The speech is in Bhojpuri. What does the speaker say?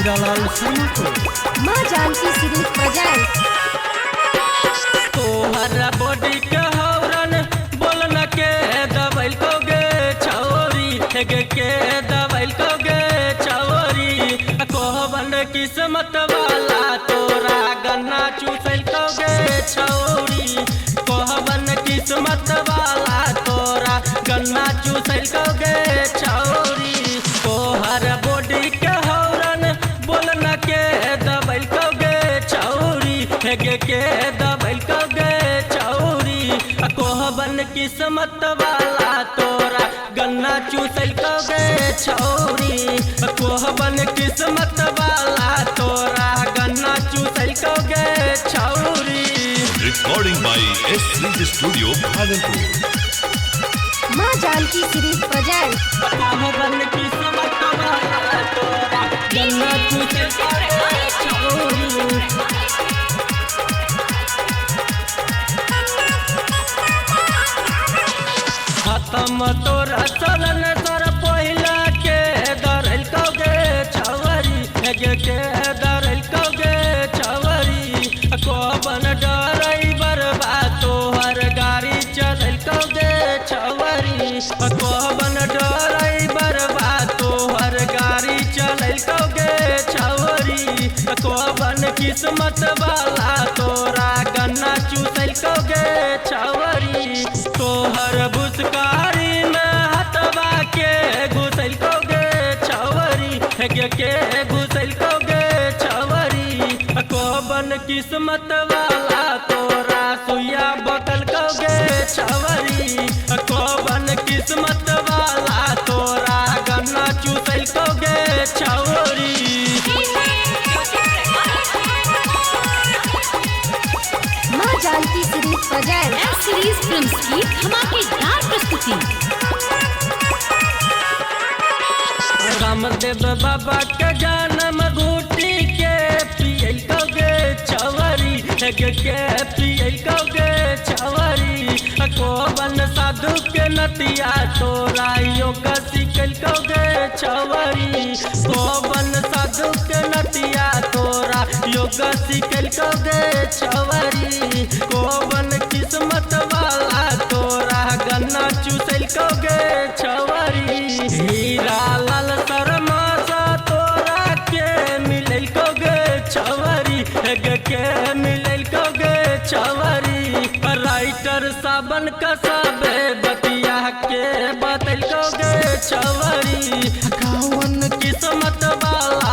हीरालाल शर्मा को माँ जानकी सीरीज प्रेजेंट। तोहर बॉडी के हौरन बोलन के दबैल को गे छौरी के दबैल को गे छौरी कोहबन किस्मत वाला तोरा गन्ना चूसल को गे छौरी कोहबन किस्मत वाला तोरा गन्ना चूसल को गे छौरी तोहर बॉडी के हौरन बोलन के दबैल को गे छौरी के दबैल को गे छौरी कोहबन किस्मत वाला तोरा गन्ना चूसल को गे छौरी कोहबन किस्मत वाला तोरा गन्ना चूसल को गे छौरी। Recording by S3 Studio, Bhagalpur. माँ जानकी सीरीज प्रेजेंट। कोहबन किस्मत वाला तोरा गन्ना चूसल को गे छौरी खत्म तोरा चलन तोर पहिला के दरल को गे छवरी के दरल को गे छवरी कोबन ड्राइवर बा तोहर गाड़ी चलल को गे छवरी कोबन ड्राइवर बा तोहर गाड़ी चलल को गे छवरी कोबन किस्मत वाला तोरा गन्ना चूसल को गे छवरी तोहर बुसकारी में हटवा के घुसल को गे छवरी के घुसल को गे छवरी कोबन किस्मत वाला तोरा सुइया बकल को गे छवरी कोबन किस्मत वाला तोरा गन्ना चूसल को गे छवरी। माँ Janki series present. Series films की धमाकेदार प्रस्तुति। रामदेव बाबा के जन्म घूटी के पियल को गे छवरी के पियल को गे छवरी कोबन साधु के नतिया तोरा योग सिकल को गे छवरी कोबन साधु के नतिया तोरा योग सिकल को गे छवरी कोबन किस्मत वाला तोरा गन्ना चूसल को गे छवरी हीरालाल शर्मा सा तोरा के मिलल को गे छवरी के मिलल को गे छवरी राइटर सावन का सबे बतिया के बतल को गे छवरी कौन किस्मत वाला